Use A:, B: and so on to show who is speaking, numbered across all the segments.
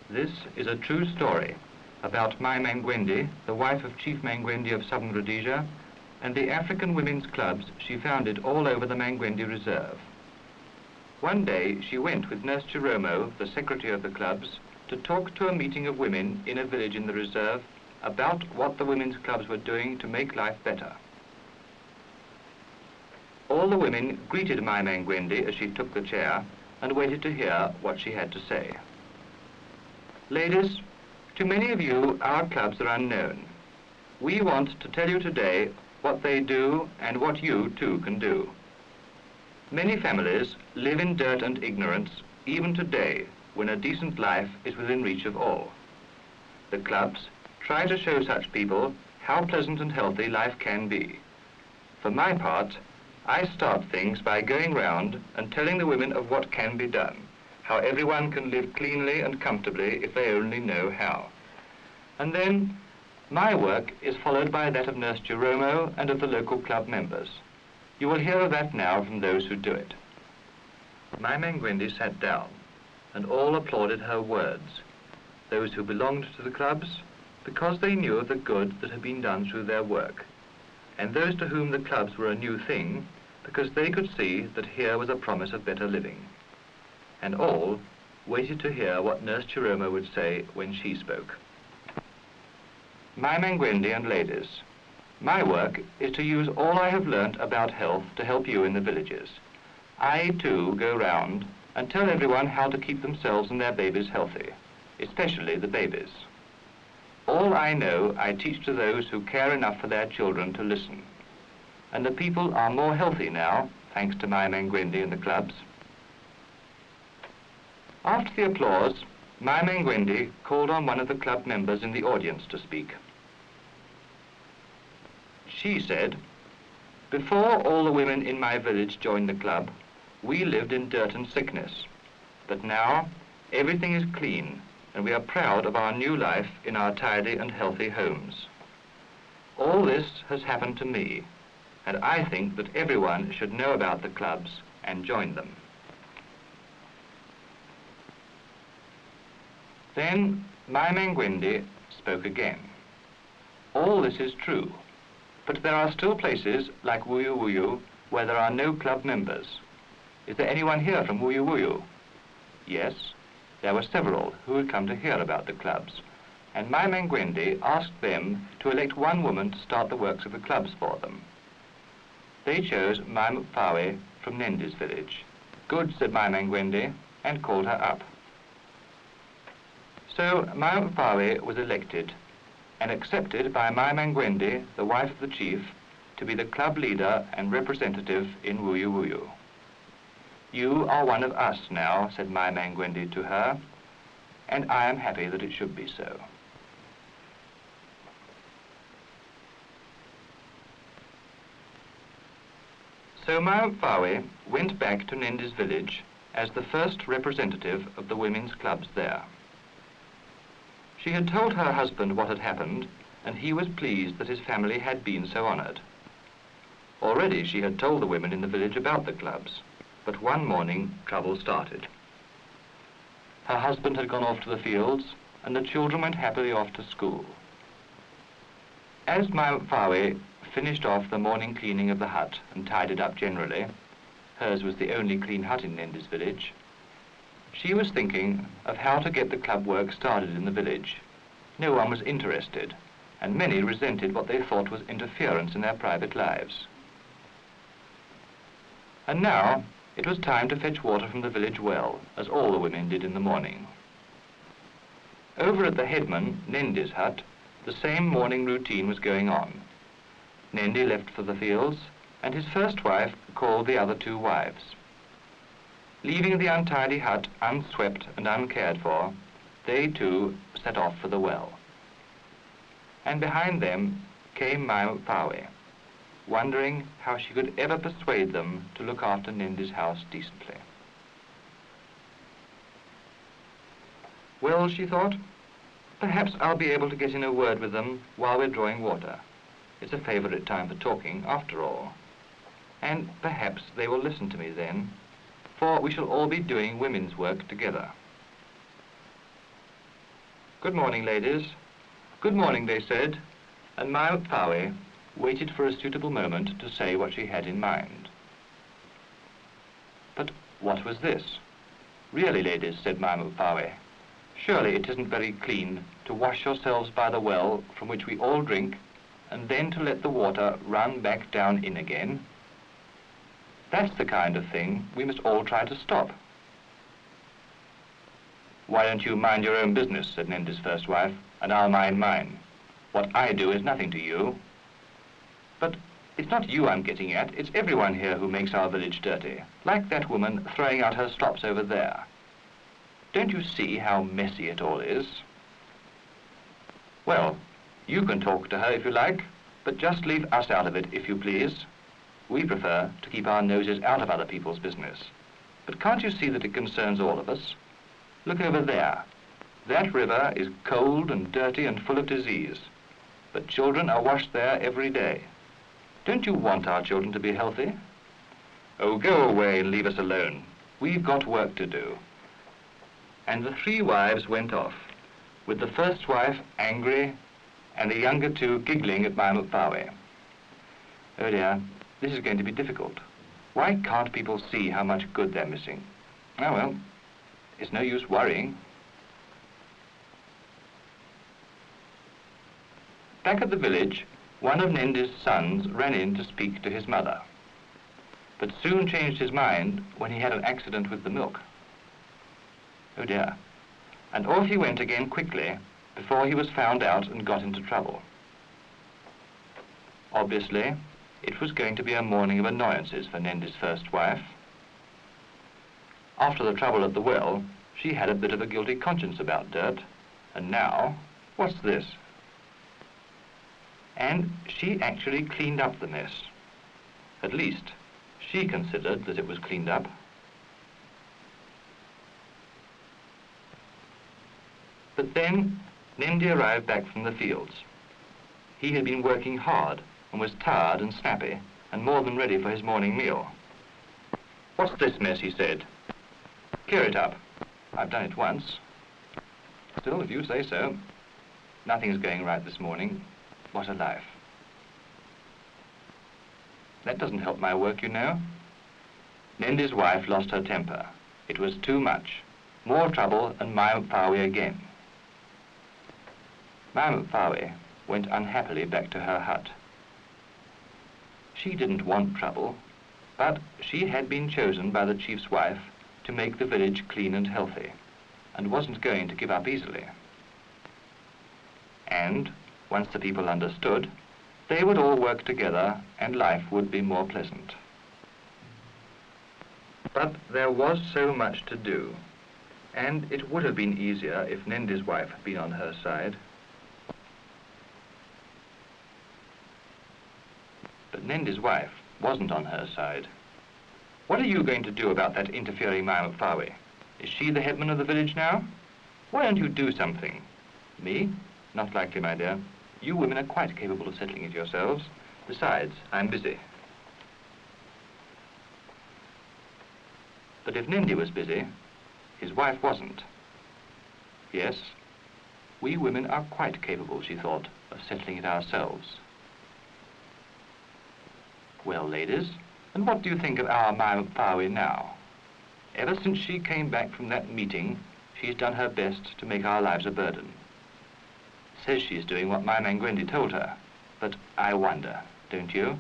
A: This is a true story about Mai Mangwende, the wife of Chief Mangwende of southern Rhodesia, and the African women's clubs she founded all over the Mangwende Reserve. One day she went with Nurse Chiromo, the secretary of the clubs, to talk to a meeting of women in a village in the reserve about what the women's clubs were doing to make life better. All the women greeted Mai Mangwende as she took the chair and waited to hear what she had to say. Ladies, to many of you, our clubs are unknown. We want to tell you today what they do and what you too can do. Many families live in dirt and ignorance even today when a decent life is within reach of all. The clubs try to show such people how pleasant and healthy life can be. For my part, I start things by going round and telling the women of what can be done, how everyone can live cleanly and comfortably if they only know how. And then my work is followed by that of Nurse Chiromo and of the local club members. You will hear of that now from those who do it. Mai Mangwende sat down, and all applauded her words, those who belonged to the clubs, because they knew of the good that had been done through their work, and those to whom the clubs were a new thing, because they could see that here was a promise of better living. And all waited to hear what Nurse Chiromo would say when she spoke. Mai Mangwende and ladies, my work is to use all I have learnt about health to help you in the villages. I too go round and tell everyone how to keep themselves and their babies healthy, especially the babies. All I know I teach to those who care enough for their children to listen. And the people are more healthy now, thanks to Mai Mangwende and the clubs. After the applause, Mai Mangwende called on one of the club members in the audience to speak. She said, "Before all the women in my village joined the club, we lived in dirt and sickness. But now, everything is clean, and we are proud of our new life in our tidy and healthy homes. All this has happened to me, and I think that everyone should know about the clubs and join them." Then Mai Mangwende spoke again. "All this is true, but there are still places like Wuyu Wuyu where there are no club members. Is there anyone here from Wuyu Wuyu?" Yes, there were several who had come to hear about the clubs, and Mai Mangwende asked them to elect one woman to start the works of the clubs for them. They chose Mai Mangwende from Nendi's village. "Good," said Mai Mangwende, and called her up. So Mai Mangwende was elected and accepted by Mai Mangwende, the wife of the chief, to be the club leader and representative in Wuyu Wuyu. "You are one of us now," said Mai Mangwende to her, "and I am happy that it should be so." So Mai Mangwende went back to Nendi's village as the first representative of the women's clubs there. She had told her husband what had happened, and he was pleased that his family had been so honored. Already she had told the women in the village about the clubs, but one morning trouble started. Her husband had gone off to the fields, and the children went happily off to school. As Mai Mangwende finished off the morning cleaning of the hut and tidied up generally, hers was the only clean hut in Nendi's village, she was thinking of how to get the club work started in the village. No one was interested, and many resented what they thought was interference in their private lives. And now it was time to fetch water from the village well, as all the women did in the morning. Over at the headman, Nendi's hut, the same morning routine was going on. Nendi left for the fields, and his first wife called the other two wives. Leaving the untidy hut unswept and uncared for, they too set off for the well. And behind them came Mai Mangwende, wondering how she could ever persuade them to look after Nendi's house decently. Well, she thought, perhaps I'll be able to get in a word with them while we're drawing water. It's a favourite time for talking, after all. And perhaps they will listen to me then, for we shall all be doing women's work together. Good morning, ladies. Good morning, they said, and Mai Mangwende waited for a suitable moment to say what she had in mind. But what was this? Really, ladies, said Mai Mangwende, surely it isn't very clean to wash yourselves by the well from which we all drink, and then to let the water run back down in again. That's the kind of thing we must all try to stop. Why don't you mind your own business, said Nendi's first wife, and I'll mind mine. What I do is nothing to you. But it's not you I'm getting at, it's everyone here who makes our village dirty, like that woman throwing out her slops over there. Don't you see how messy it all is? Well, you can talk to her if you like, but just leave us out of it if you please. We prefer to keep our noses out of other people's business. But can't you see that it concerns all of us? Look over there. That river is cold and dirty and full of disease, but children are washed there every day. Don't you want our children to be healthy? Oh, go away and leave us alone. We've got work to do. And the three wives went off, with the first wife angry and the younger two giggling at Mai Mangwende. Oh dear, this is going to be difficult. Why can't people see how much good they're missing? Oh well, it's no use worrying. Back at the village, one of Nendi's sons ran in to speak to his mother, but soon changed his mind when he had an accident with the milk. Oh dear. And off he went again quickly before he was found out and got into trouble. Obviously, it was going to be a morning of annoyances for Nendi's first wife. After the trouble at the well, she had a bit of a guilty conscience about dirt, and now, what's this? And she actually cleaned up the mess. At least, she considered that it was cleaned up. But then, Nendi arrived back from the fields. He had been working hard and was tired and snappy and more than ready for his morning meal. What's this mess, he said. Clear it up. I've done it once. Still, if you say so. Nothing's going right this morning. What a life. That doesn't help my work, you know. Nendi's wife lost her temper. It was too much. More trouble and Mai Mangwende again. Mai Mangwende went unhappily back to her hut. She didn't want trouble, but she had been chosen by the chief's wife to make the village clean and healthy, and wasn't going to give up easily. And once the people understood, they would all work together and life would be more pleasant. But there was so much to do, and it would have been easier if Nendi's wife had been on her side. But Nendi's wife wasn't on her side. What are you going to do about that interfering Mai Mangwende? Is she the headman of the village now? Why don't you do something? Me? Not likely, my dear. You women are quite capable of settling it yourselves. Besides, I'm busy. But if Nendi was busy, his wife wasn't. Yes, we women are quite capable, she thought, of settling it ourselves. Well, ladies, and what do you think of our Mai Mangwende now? Ever since she came back from that meeting, she's done her best to make our lives a burden. Says she's doing what Mai Mangwende told her, but I wonder, don't you?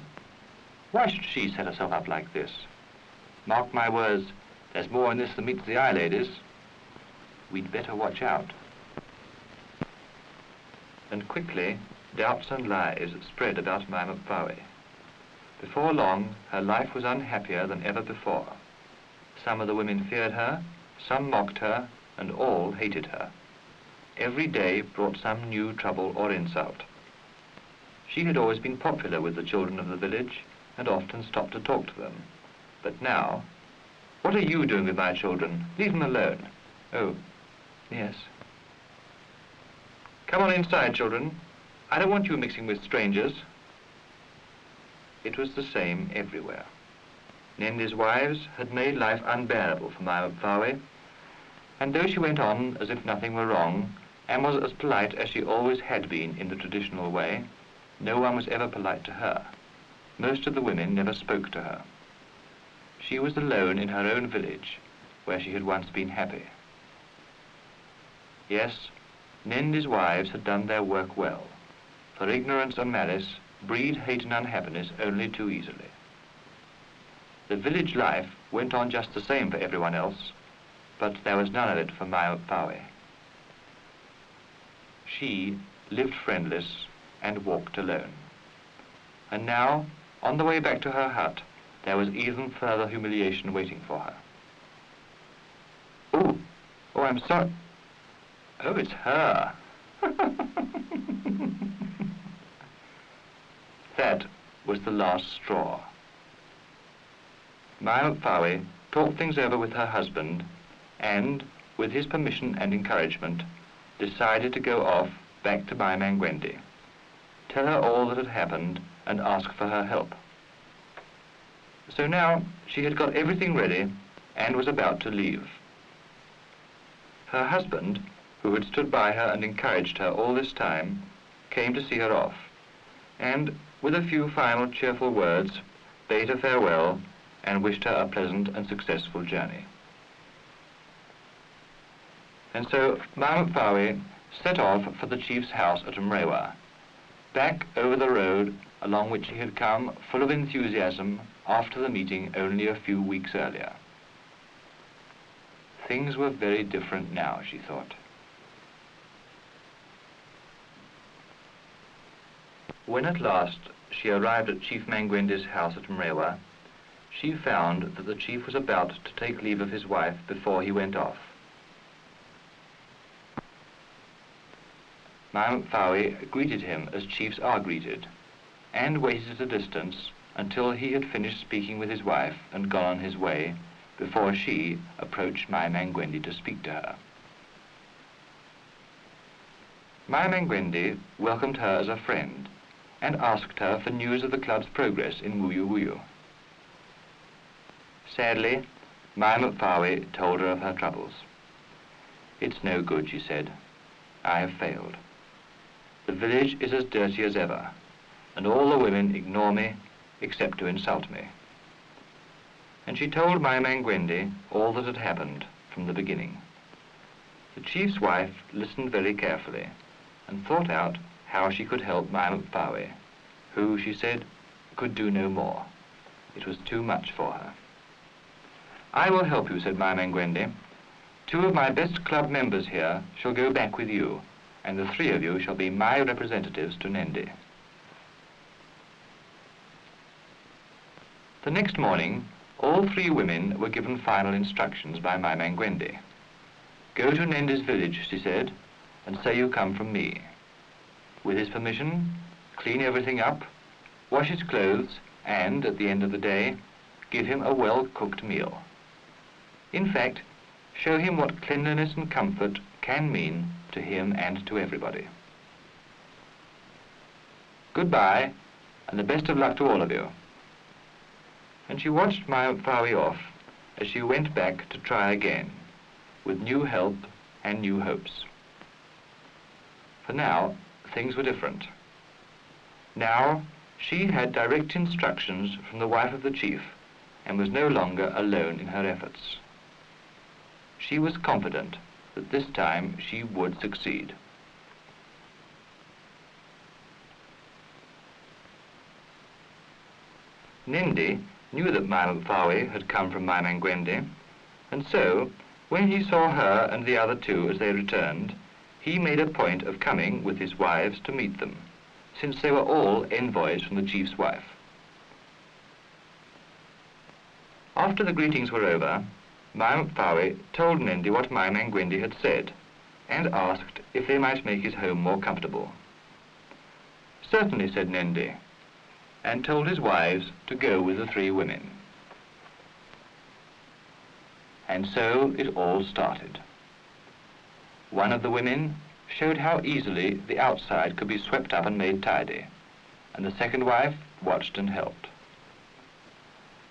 A: Why should she set herself up like this? Mark my words, there's more in this than meets the eye, ladies. We'd better watch out. And quickly, doubts and lies spread about Mai Mangwende. Before long, her life was unhappier than ever before. Some of the women feared her, some mocked her, and all hated her. Every day brought some new trouble or insult. She had always been popular with the children of the village and often stopped to talk to them. But now, what are you doing with my children? Leave them alone. Oh, yes. Come on inside, children. I don't want you mixing with strangers. it was the same everywhere. Nendi's wives had made life unbearable for Mai Mangwende, and though she went on as if nothing were wrong, and was as polite as she always had been in the traditional way, no one was ever polite to her. Most of the women never spoke to her. She was alone in her own village, where she had once been happy. Yes, Nendi's wives had done their work well, for ignorance and malice breed hate and unhappiness only too easily. The village life went on just the same for everyone else, but there was none of it for Mai Mangwende. She lived friendless and walked alone. And now, on the way back to her hut, there was even further humiliation waiting for her. Oh, I'm sorry. Oh, it's her. That was the last straw. Mai Mangwende talked things over with her husband and, with his permission and encouragement, decided to go off back to Mai Mangwende, tell her all that had happened and ask for her help. So now she had got everything ready and was about to leave. Her husband, who had stood by her and encouraged her all this time, came to see her off, and with a few final cheerful words bade her farewell and wished her a pleasant and successful journey. And so Mai Mangwende set off for the chief's house at Mrewa, back over the road along which he had come full of enthusiasm after the meeting only a few weeks earlier. Things were very different now, she thought. When at last she arrived at Chief Mangwende's house at Mrewa, she found that the chief was about to take leave of his wife before he went off. Mai Mangwende greeted him as chiefs are greeted, and waited at a distance until he had finished speaking with his wife and gone on his way, before she approached Mai Mangwende to speak to her. Mai Mangwende welcomed her as a friend and asked her for news of the club's progress in Wuyu Wuyu. Sadly, Mai Mangwende told her of her troubles. "It's no good," she said. "I have failed. The village is as dirty as ever, and all the women ignore me except to insult me." And she told Mai Mangwende all that had happened from the beginning. The chief's wife listened very carefully and thought out how she could help Mai Mangwende, who, she said, could do no more. It was too much for her. "I will help you," said Mai Mangwende. "Two of my best club members here shall go back with you, and the three of you shall be my representatives to Nendi." The next morning, all three women were given final instructions by Mai Mangwende. "Go to Nendi's village," she said, "and say you come from me. With his permission, clean everything up, wash his clothes, and, at the end of the day, give him a well-cooked meal. In fact, show him what cleanliness and comfort can mean to him and to everybody. Goodbye, and the best of luck to all of you." And she watched Mai Mangwende off as she went back to try again, with new help and new hopes. For now, things were different. Now, she had direct instructions from the wife of the chief and was no longer alone in her efforts. She was confident that this time she would succeed. Nendi knew that Mai Mangwende had come from Mai Mangwende, and so, when he saw her and the other two as they returned, he made a point of coming with his wives to meet them, since they were all envoys from the chief's wife. After the greetings were over, Mai Mangwende told Nendi what Mai Mangwende had said, and asked if they might make his home more comfortable. "Certainly," said Nendi, and told his wives to go with the three women. And so it all started. One of the women showed how easily the outside could be swept up and made tidy, and the second wife watched and helped.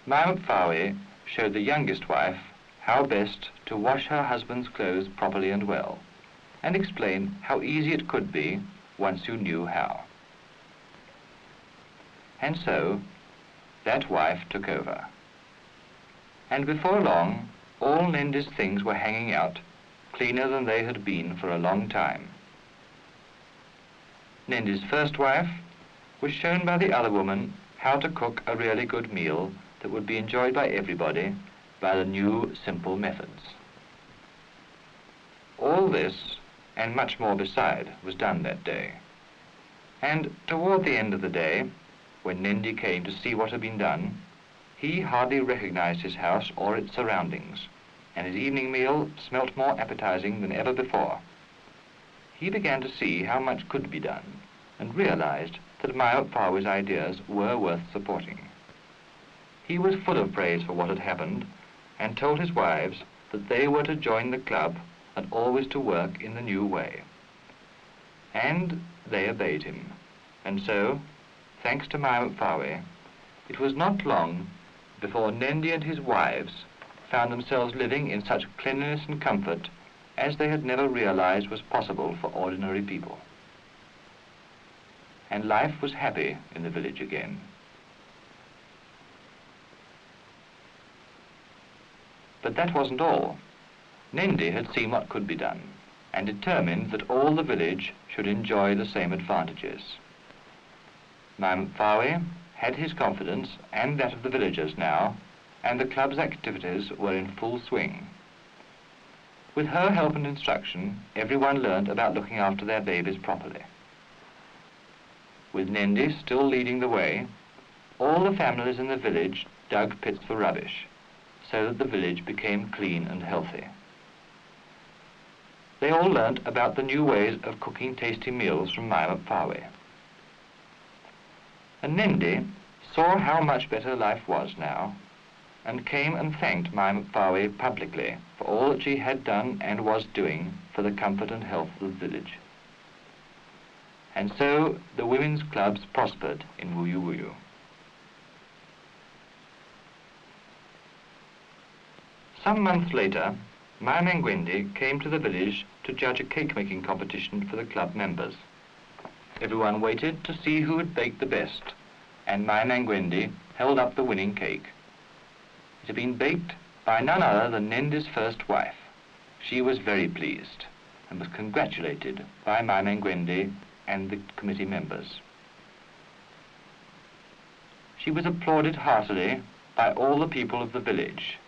A: Mai Mangwende showed the youngest wife how best to wash her husband's clothes properly and well, and explained how easy it could be once you knew how. And so, that wife took over. And before long, all Nendi's things were hanging out, cleaner than they had been for a long time. Nendi's first wife was shown by the other woman how to cook a really good meal that would be enjoyed by everybody by the new, simple methods. All this, and much more beside, was done that day. And toward the end of the day, when Nendi came to see what had been done, he hardly recognized his house or its surroundings, and his evening meal smelt more appetizing than ever before. He began to see how much could be done, and realized that Mai Mangwende's ideas were worth supporting. He was full of praise for what had happened, and told his wives that they were to join the club and always to work in the new way. And they obeyed him, and so, thanks to Mai Mangwende, it was not long before Nendi and his wives found themselves living in such cleanliness and comfort as they had never realized was possible for ordinary people. And life was happy in the village again. But that wasn't all. Nendi had seen what could be done, and determined that all the village should enjoy the same advantages. Mai Mangwende had his confidence and that of the villagers now, and the club's activities were in full swing. With her help and instruction, everyone learned about looking after their babies properly. With Nendi still leading the way, all the families in the village dug pits for rubbish, so that the village became clean and healthy. They all learnt about the new ways of cooking tasty meals from Mai Mangwende. And Nendi saw how much better life was now, and came and thanked Mai Mangwende publicly for all that she had done and was doing for the comfort and health of the village. And so the women's clubs prospered in Wuyu Wuyu. Some months later, Mai Mangwende came to the village to judge a cake-making competition for the club members. Everyone waited to see who would bake the best, and Mai Mangwende held up the winning cake. It had been baked by none other than Nendi's first wife. She was very pleased, and was congratulated by Mai Mangwende and the committee members. She was applauded heartily by all the people of the village,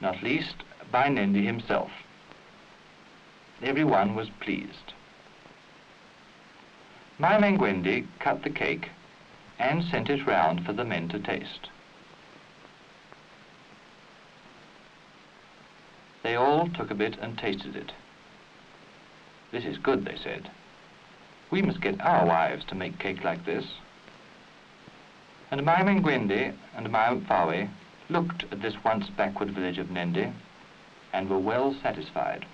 A: not least by Nendi himself. Everyone was pleased. Mai Mangwende cut the cake and sent it round for the men to taste. They all took a bit and tasted it. "This is good," they said. "We must get our wives to make cake like this." And Mai Mangwende and Mai Mangwende looked at this once backward village of Nendi and were well satisfied.